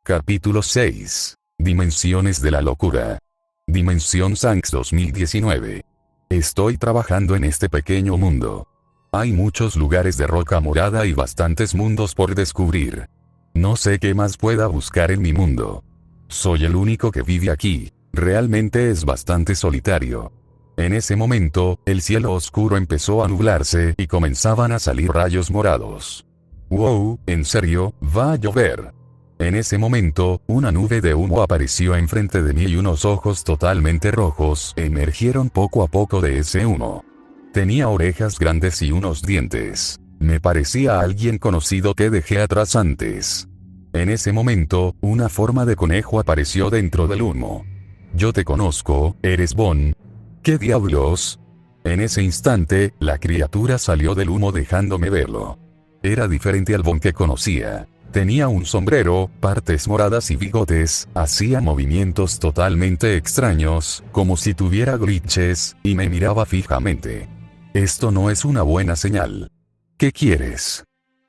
Capítulo 6. Dimensiones de la locura. Dimensión Shanks 2019. Estoy trabajando en este pequeño mundo. Hay muchos lugares de roca morada y bastantes mundos por descubrir. No sé qué más pueda buscar en mi mundo. Soy el único que vive aquí. Realmente es bastante solitario. En ese momento, el cielo oscuro empezó a nublarse y comenzaban a salir rayos morados. ¡Wow! ¿En serio? ¿Va a llover? En ese momento, una nube de humo apareció enfrente de mí y unos ojos totalmente rojos emergieron poco a poco de ese humo. Tenía orejas grandes y unos dientes. Me parecía a alguien conocido que dejé atrás antes. En ese momento, una forma de conejo apareció dentro del humo. Yo te conozco, eres Bon. ¿Qué diablos? En ese instante, la criatura salió del humo dejándome verlo. Era diferente al Bon que conocía. Tenía un sombrero, partes moradas y bigotes, hacía movimientos totalmente extraños, como si tuviera glitches, y me miraba fijamente. Esto no es una buena señal. ¿Qué quieres?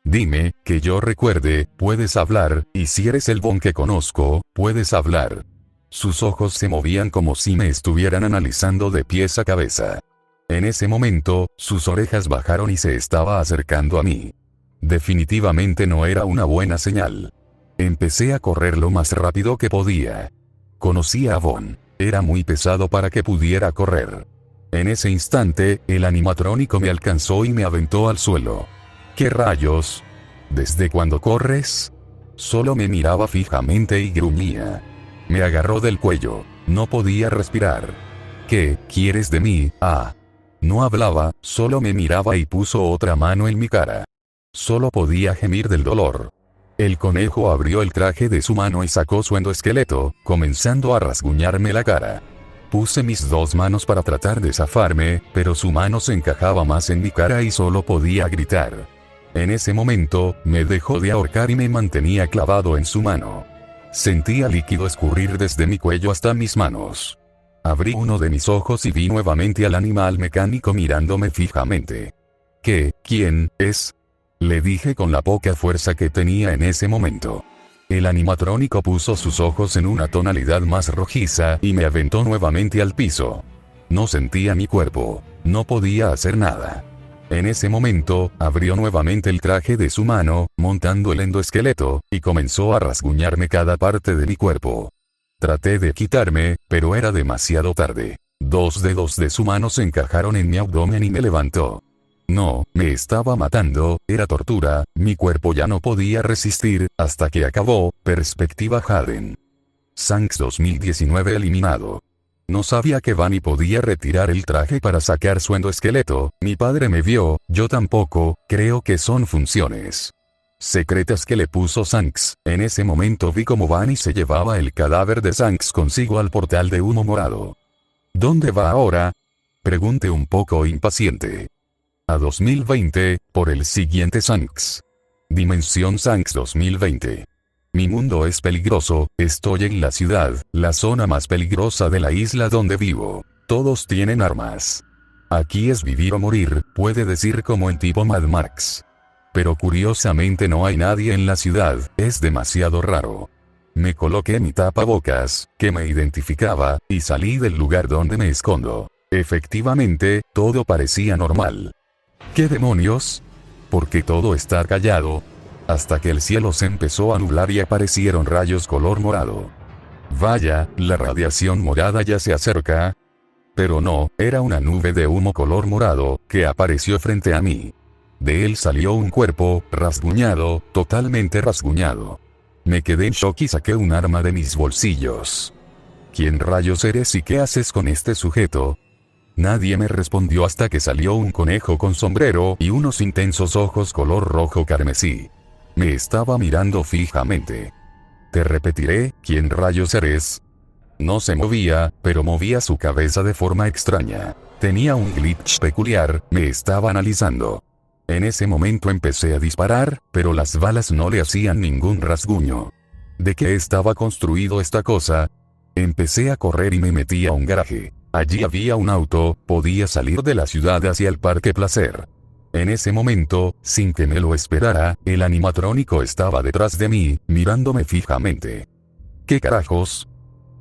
Dime, que yo recuerde, puedes hablar, y si eres el Bon que conozco, puedes hablar. Sus ojos se movían como si me estuvieran analizando de pies a cabeza. En ese momento, sus orejas bajaron y se estaba acercando a mí. Definitivamente no era una buena señal. Empecé a correr lo más rápido que podía. Conocía a Bon. Era muy pesado para que pudiera correr. En ese instante, el animatrónico me alcanzó y me aventó al suelo. ¿Qué rayos? ¿Desde cuándo corres? Solo me miraba fijamente y gruñía. Me agarró del cuello. No podía respirar. ¿Qué quieres de mí? No hablaba, solo me miraba y puso otra mano en mi cara. Solo podía gemir del dolor. El conejo abrió el traje de su mano y sacó su endoesqueleto, comenzando a rasguñarme la cara. Puse mis dos manos para tratar de zafarme, pero su mano se encajaba más en mi cara y solo podía gritar. En ese momento, me dejó de ahorcar y me mantenía clavado en su mano. Sentía líquido escurrir desde mi cuello hasta mis manos. Abrí uno de mis ojos y vi nuevamente al animal mecánico mirándome fijamente. ¿Qué? ¿Quién es? Le dije con la poca fuerza que tenía en ese momento. El animatrónico puso sus ojos en una tonalidad más rojiza y me aventó nuevamente al piso. No sentía mi cuerpo. No podía hacer nada. En ese momento, abrió nuevamente el traje de su mano, montando el endoesqueleto, y comenzó a rasguñarme cada parte de mi cuerpo. Traté de quitarme, pero era demasiado tarde. 2 dedos de su mano se encajaron en mi abdomen y me levantó. No, me estaba matando, era tortura, mi cuerpo ya no podía resistir, hasta que acabó. Perspectiva Hayden. Shanks 2019 eliminado. No sabía que Bunny podía retirar el traje para sacar su endoesqueleto, mi padre me vio, yo tampoco, creo que son funciones secretas que le puso Shanks. En ese momento vi como Bunny se llevaba el cadáver de Shanks consigo al portal de humo morado. ¿Dónde va ahora? Pregunté un poco impaciente. A 2020, por el siguiente Shanks. Dimensión Shanks 2020. Mi mundo es peligroso, estoy en la ciudad, la zona más peligrosa de la isla donde vivo. Todos tienen armas. Aquí es vivir o morir, puede decir como en tipo Mad Max. Pero curiosamente no hay nadie en la ciudad, es demasiado raro. Me coloqué mi tapabocas, que me identificaba, y salí del lugar donde me escondo. Efectivamente, todo parecía normal. ¿Qué demonios? ¿Por qué todo está callado? Hasta que el cielo se empezó a nublar y aparecieron rayos color morado. Vaya, la radiación morada ya se acerca. Pero no, era una nube de humo color morado, que apareció frente a mí. De él salió un cuerpo, rasguñado, totalmente rasguñado. Me quedé en shock y saqué un arma de mis bolsillos. ¿Quién rayos eres y qué haces con este sujeto? Nadie me respondió hasta que salió un conejo con sombrero y unos intensos ojos color rojo carmesí. Me estaba mirando fijamente. Te repetiré, ¿quién rayos eres? No se movía, pero movía su cabeza de forma extraña. Tenía un glitch peculiar, me estaba analizando. En ese momento empecé a disparar, pero las balas no le hacían ningún rasguño. ¿De qué estaba construido esta cosa? Empecé a correr y me metí a un garaje. Allí había un auto, podía salir de la ciudad hacia el Parque Placer. En ese momento, sin que me lo esperara, el animatrónico estaba detrás de mí, mirándome fijamente. ¿Qué carajos?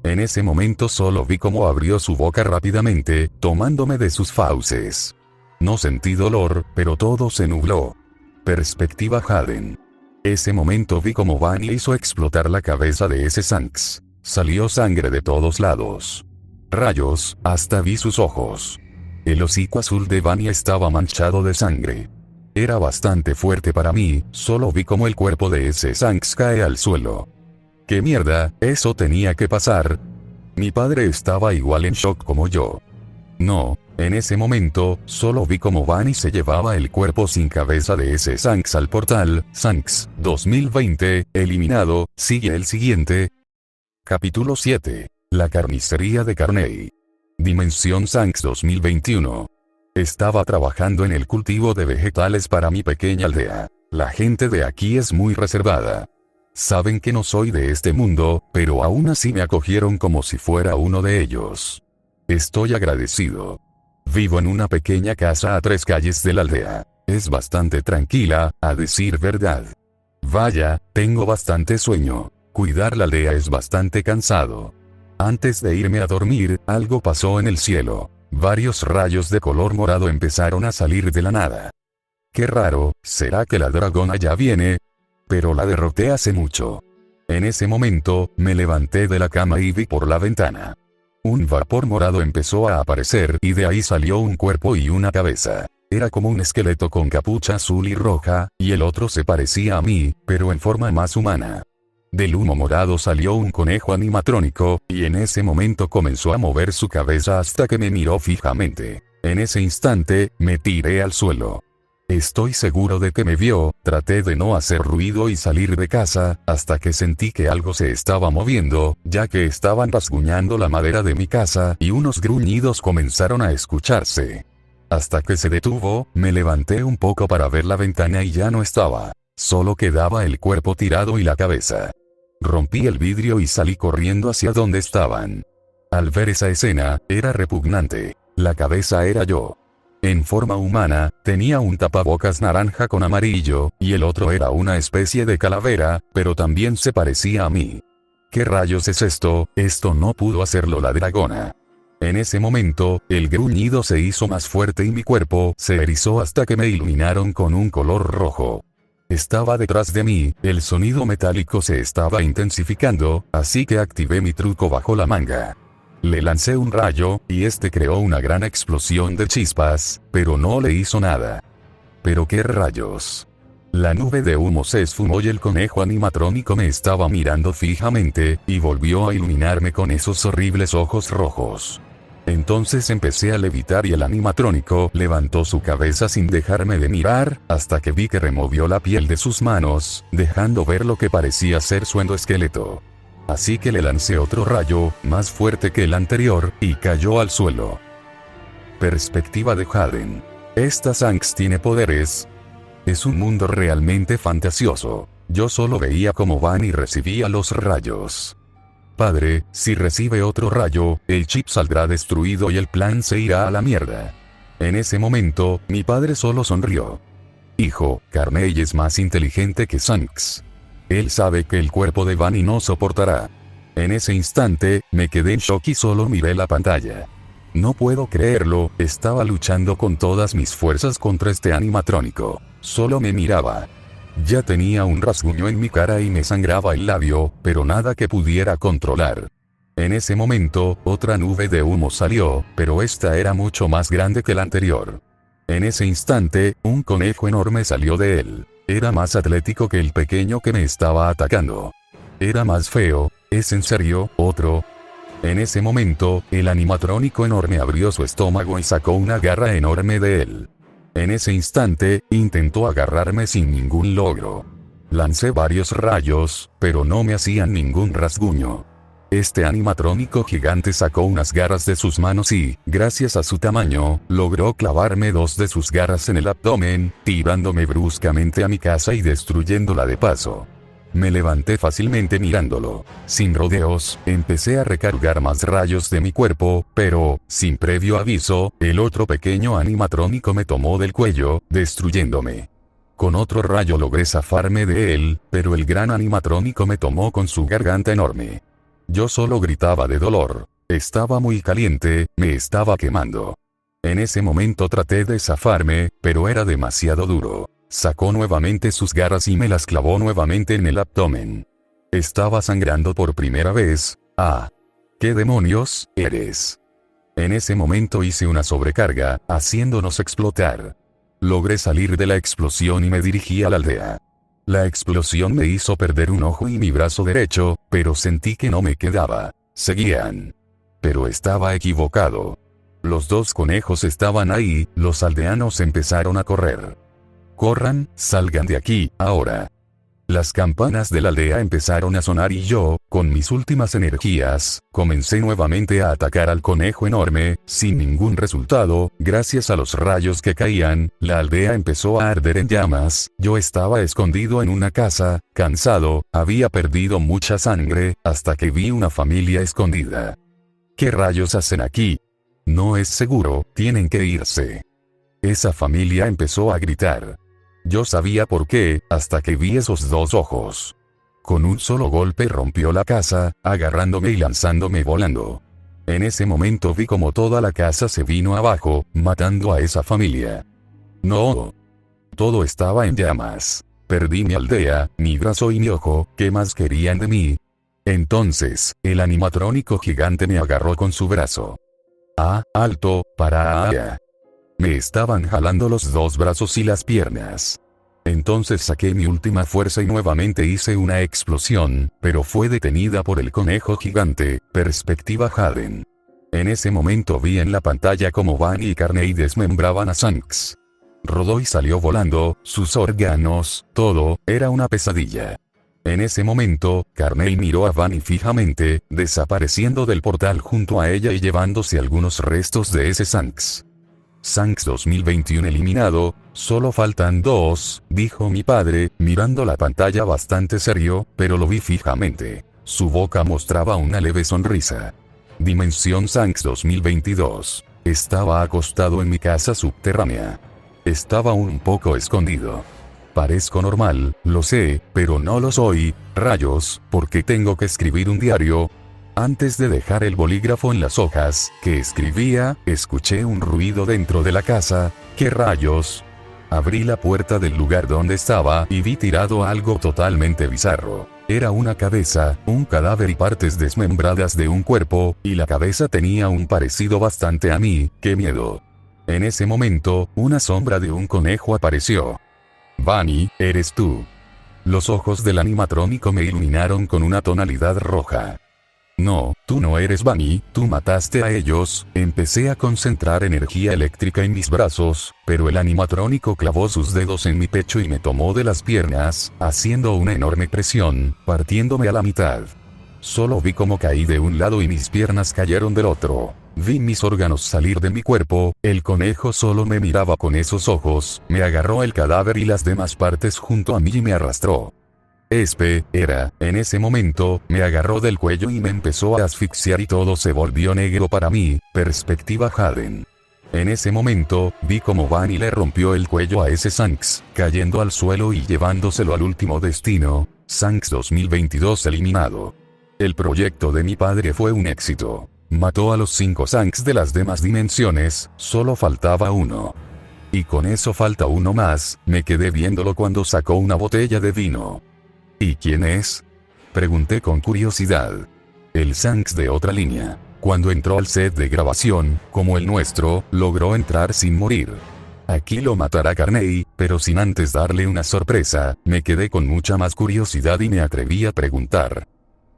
En ese momento solo vi cómo abrió su boca rápidamente, tomándome de sus fauces. No sentí dolor, pero todo se nubló. Perspectiva Haden. Ese momento vi cómo Bunny hizo explotar la cabeza de ese Shanks. Salió sangre de todos lados. Rayos, hasta vi sus ojos. El hocico azul de Bunny estaba manchado de sangre. Era bastante fuerte para mí, solo vi como el cuerpo de ese Shanks cae al suelo. ¿Qué mierda? Eso tenía que pasar. Mi padre estaba igual en shock como yo. No, en ese momento, solo vi como Bunny se llevaba el cuerpo sin cabeza de ese Shanks al portal. Shanks 2020, eliminado, sigue el siguiente. Capítulo 7. La carnicería de Carney. Dimensión Shanks 2021. Estaba trabajando en el cultivo de vegetales para mi pequeña aldea. La gente de aquí es muy reservada. Saben que no soy de este mundo, pero aún así me acogieron como si fuera uno de ellos. Estoy agradecido. Vivo en una pequeña casa a 3 calles de la aldea. Es bastante tranquila, a decir verdad. Vaya, tengo bastante sueño. Cuidar la aldea es bastante cansado. Antes de irme a dormir, algo pasó en el cielo. Varios rayos de color morado empezaron a salir de la nada. Qué raro, ¿será que la dragona ya viene? Pero la derroté hace mucho. En ese momento, me levanté de la cama y vi por la ventana. Un vapor morado empezó a aparecer y de ahí salió un cuerpo y una cabeza. Era como un esqueleto con capucha azul y roja, y el otro se parecía a mí, pero en forma más humana. Del humo morado salió un conejo animatrónico, y en ese momento comenzó a mover su cabeza hasta que me miró fijamente. En ese instante, me tiré al suelo. Estoy seguro de que me vio, traté de no hacer ruido y salir de casa, hasta que sentí que algo se estaba moviendo, ya que estaban rasguñando la madera de mi casa y unos gruñidos comenzaron a escucharse. Hasta que se detuvo, me levanté un poco para ver la ventana y ya no estaba. Solo quedaba el cuerpo tirado y la cabeza. Rompí el vidrio y salí corriendo hacia donde estaban. Al ver esa escena, era repugnante. La cabeza era yo. En forma humana, tenía un tapabocas naranja con amarillo, y el otro era una especie de calavera, pero también se parecía a mí. ¿Qué rayos es esto? Esto no pudo hacerlo la dragona. En ese momento, el gruñido se hizo más fuerte y mi cuerpo se erizó hasta que me iluminaron con un color rojo. Estaba detrás de mí, el sonido metálico se estaba intensificando, así que activé mi truco bajo la manga. Le lancé un rayo, y este creó una gran explosión de chispas, pero no le hizo nada. ¿Pero qué rayos? La nube de humo se esfumó y el conejo animatrónico me estaba mirando fijamente, y volvió a iluminarme con esos horribles ojos rojos. Entonces empecé a levitar y el animatrónico levantó su cabeza sin dejarme de mirar, hasta que vi que removió la piel de sus manos, dejando ver lo que parecía ser su endoesqueleto. Así que le lancé otro rayo, más fuerte que el anterior, y cayó al suelo. Perspectiva de Haden. Esta Shanks tiene poderes. Es un mundo realmente fantasioso. Yo solo veía cómo Bunny recibía los rayos. Padre, si recibe otro rayo, el chip saldrá destruido y el plan se irá a la mierda. En ese momento, mi padre solo sonrió. Hijo, Carney es más inteligente que Shanks. Él sabe que el cuerpo de Bunny no soportará. En ese instante, me quedé en shock y solo miré la pantalla. No puedo creerlo, estaba luchando con todas mis fuerzas contra este animatrónico. Solo me miraba. Ya tenía un rasguño en mi cara y me sangraba el labio, pero nada que pudiera controlar. En ese momento, otra nube de humo salió, pero esta era mucho más grande que la anterior. En ese instante, un conejo enorme salió de él. Era más atlético que el pequeño que me estaba atacando. Era más feo. ¿Es en serio, otro? En ese momento, el animatrónico enorme abrió su estómago y sacó una garra enorme de él. En ese instante, intentó agarrarme sin ningún logro. Lancé varios rayos, pero no me hacían ningún rasguño. Este animatrónico gigante sacó unas garras de sus manos y, gracias a su tamaño, logró clavarme dos de sus garras en el abdomen, tirándome bruscamente a mi casa y destruyéndola de paso. Me levanté fácilmente mirándolo. Sin rodeos, empecé a recargar más rayos de mi cuerpo, pero, sin previo aviso, el otro pequeño animatrónico me tomó del cuello, destruyéndome. Con otro rayo logré zafarme de él, pero el gran animatrónico me tomó con su garganta enorme. Yo solo gritaba de dolor. Estaba muy caliente, me estaba quemando. En ese momento traté de zafarme, pero era demasiado duro. Sacó nuevamente sus garras y me las clavó nuevamente en el abdomen. Estaba sangrando por primera vez. ¡Ah! ¿Qué demonios eres? En ese momento hice una sobrecarga, haciéndonos explotar. Logré salir de la explosión y me dirigí a la aldea. La explosión me hizo perder un ojo y mi brazo derecho, pero sentí que no me quedaba. Seguían. Pero estaba equivocado. Los dos conejos estaban ahí, los aldeanos empezaron a correr. Corran, salgan de aquí, ahora. Las campanas de la aldea empezaron a sonar y yo, con mis últimas energías, comencé nuevamente a atacar al conejo enorme, sin ningún resultado. Gracias a los rayos que caían, la aldea empezó a arder en llamas. Yo estaba escondido en una casa, cansado, había perdido mucha sangre, hasta que vi una familia escondida. ¿Qué rayos hacen aquí? No es seguro, tienen que irse. Esa familia empezó a gritar. Yo sabía por qué, hasta que vi esos dos ojos. Con un solo golpe rompió la casa, agarrándome y lanzándome volando. En ese momento vi como toda la casa se vino abajo, matando a esa familia. No. Todo estaba en llamas. Perdí mi aldea, mi brazo y mi ojo. ¿Qué más querían de mí? Entonces, el animatrónico gigante me agarró con su brazo. Alto, para allá. Me estaban jalando los dos brazos y las piernas. Entonces saqué mi última fuerza y nuevamente hice una explosión, pero fue detenida por el conejo gigante. Perspectiva Haden. En ese momento vi en la pantalla como Bunny y Carney desmembraban a Shanks. Rodó y salió volando, sus órganos, todo, era una pesadilla. En ese momento, Carney miró a Bunny fijamente, desapareciendo del portal junto a ella y llevándose algunos restos de ese Shanks. Shanks 2021 eliminado, solo faltan 2, dijo mi padre, mirando la pantalla bastante serio, pero lo vi fijamente. Su boca mostraba una leve sonrisa. Dimensión Shanks 2022. Estaba acostado en mi casa subterránea. Estaba un poco escondido. Parezco normal, lo sé, pero no lo soy. Rayos, ¿por qué tengo que escribir un diario? Antes de dejar el bolígrafo en las hojas que escribía, escuché un ruido dentro de la casa. ¿Qué rayos? Abrí la puerta del lugar donde estaba y vi tirado algo totalmente bizarro. Era una cabeza, un cadáver y partes desmembradas de un cuerpo, y la cabeza tenía un parecido bastante a mí. ¡Qué miedo! En ese momento, una sombra de un conejo apareció. Vani, eres tú. Los ojos del animatrónico me iluminaron con una tonalidad roja. No, tú no eres Vani, tú mataste a ellos. Empecé a concentrar energía eléctrica en mis brazos, pero el animatrónico clavó sus dedos en mi pecho y me tomó de las piernas, haciendo una enorme presión, partiéndome a la mitad. Solo vi cómo caí de un lado y mis piernas cayeron del otro. Vi mis órganos salir de mi cuerpo, el conejo solo me miraba con esos ojos, me agarró el cadáver y las demás partes junto a mí y me arrastró. En ese momento, me agarró del cuello y me empezó a asfixiar y todo se volvió negro para mí. Perspectiva Haden. En ese momento, vi como Vani le rompió el cuello a ese Shanks, cayendo al suelo y llevándoselo al último destino. Shanks 2022 eliminado. El proyecto de mi padre fue un éxito. Mató a los 5 Shanks de las demás dimensiones, solo faltaba uno. Y con eso falta uno más, me quedé viéndolo cuando sacó una botella de vino. ¿Y quién es? Pregunté con curiosidad. El Shanks de otra línea. Cuando entró al set de grabación, como el nuestro, logró entrar sin morir. Aquí lo matará Carney, pero sin antes darle una sorpresa, me quedé con mucha más curiosidad y me atreví a preguntar.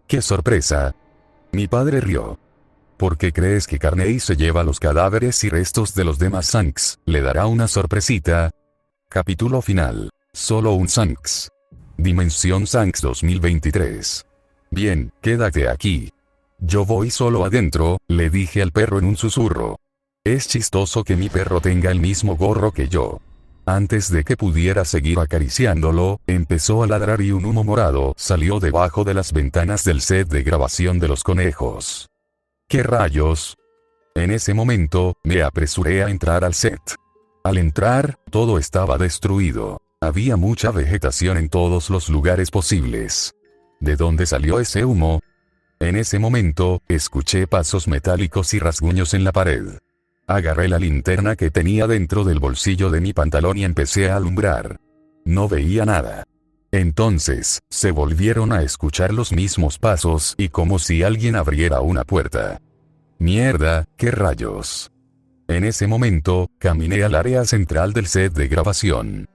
¿Qué sorpresa? Mi padre rió. ¿Por qué crees que Carney se lleva los cadáveres y restos de los demás Shanks? ¿Le dará una sorpresita? Capítulo final. Solo un Shanks. Dimensión Shanks 2023. Bien, quédate aquí. Yo voy solo adentro, le dije al perro en un susurro. Es chistoso que mi perro tenga el mismo gorro que yo. Antes de que pudiera seguir acariciándolo, empezó a ladrar y un humo morado salió debajo de las ventanas del set de grabación de los conejos. ¿Qué rayos? En ese momento, me apresuré a entrar al set. Al entrar, todo estaba destruido. Había mucha vegetación en todos los lugares posibles. ¿De dónde salió ese humo? En ese momento, escuché pasos metálicos y rasguños en la pared. Agarré la linterna que tenía dentro del bolsillo de mi pantalón y empecé a alumbrar. No veía nada. Entonces, se volvieron a escuchar los mismos pasos y como si alguien abriera una puerta. Mierda, ¿qué rayos? En ese momento, caminé al área central del set de grabación.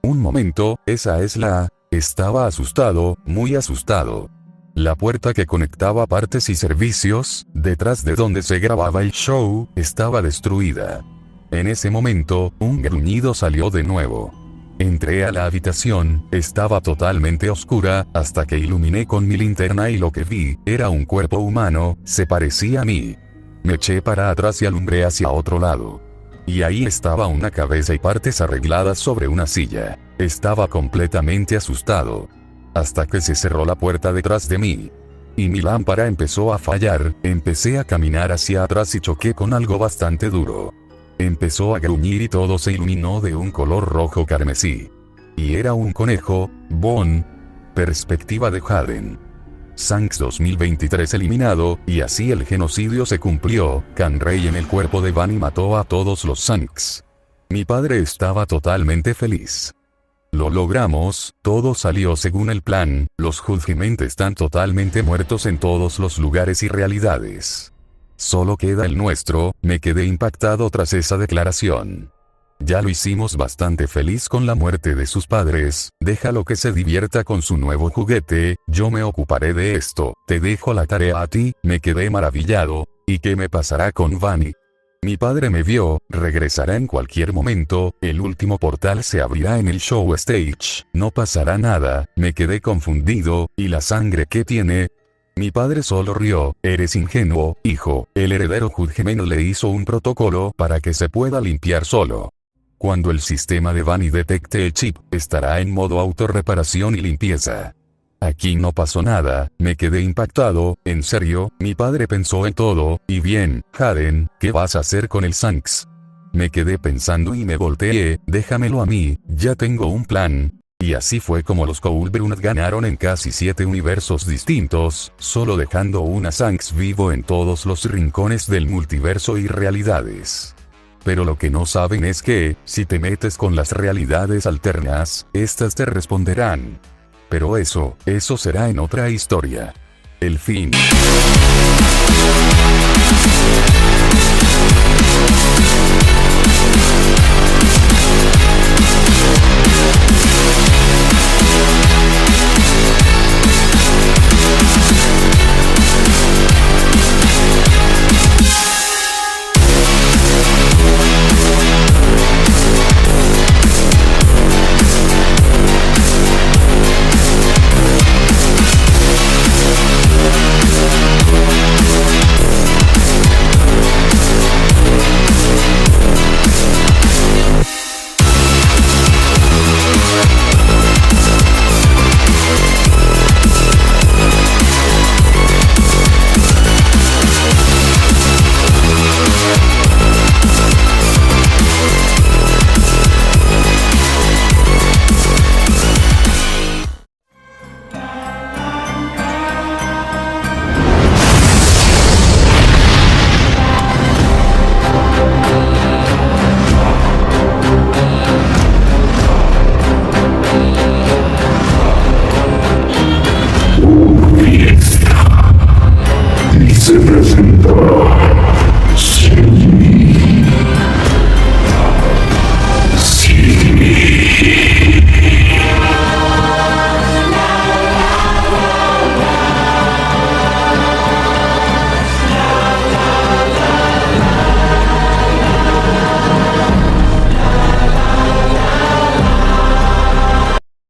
Un momento, esa es la... Estaba asustado, muy asustado. La puerta que conectaba partes y servicios, detrás de donde se grababa el show, estaba destruida. En ese momento, un gruñido salió de nuevo. Entré a la habitación, estaba totalmente oscura, hasta que iluminé con mi linterna y lo que vi, era un cuerpo humano, se parecía a mí. Me eché para atrás y alumbré hacia otro lado. Y ahí estaba una cabeza y partes arregladas sobre una silla. Estaba completamente asustado. Hasta que se cerró la puerta detrás de mí. Y mi lámpara empezó a fallar, empecé a caminar hacia atrás y choqué con algo bastante duro. Empezó a gruñir y todo se iluminó de un color rojo carmesí. Y era un conejo, Bon. Perspectiva de Haden. Shanks 2023 eliminado, y así el genocidio se cumplió. Carney en el cuerpo de Vani mató a todos los Shanks. Mi padre estaba totalmente feliz. Lo logramos, todo salió según el plan, los Judgment están totalmente muertos en todos los lugares y realidades. Solo queda el nuestro, me quedé impactado tras esa declaración. Ya lo hicimos bastante feliz con la muerte de sus padres, déjalo que se divierta con su nuevo juguete, yo me ocuparé de esto, te dejo la tarea a ti, me quedé maravillado. ¿Y qué me pasará con Vani? Mi padre me vio, regresará en cualquier momento, el último portal se abrirá en el show stage, no pasará nada, me quedé confundido, ¿y la sangre qué tiene? Mi padre solo rió, eres ingenuo, hijo, el heredero Judgment le hizo un protocolo para que se pueda limpiar solo. Cuando el sistema de Vani detecte el chip, estará en modo autorreparación y limpieza. Aquí no pasó nada, me quedé impactado, en serio, mi padre pensó en todo, y bien, Haden, ¿qué vas a hacer con el Shanks? Me quedé pensando y me volteé, déjamelo a mí, ya tengo un plan. Y así fue como los Coulbrunt ganaron en casi 7 universos distintos, solo dejando una Shanks vivo en todos los rincones del multiverso y realidades. Pero lo que no saben es que, si te metes con las realidades alternas, estas te responderán. Pero eso será en otra historia. El fin.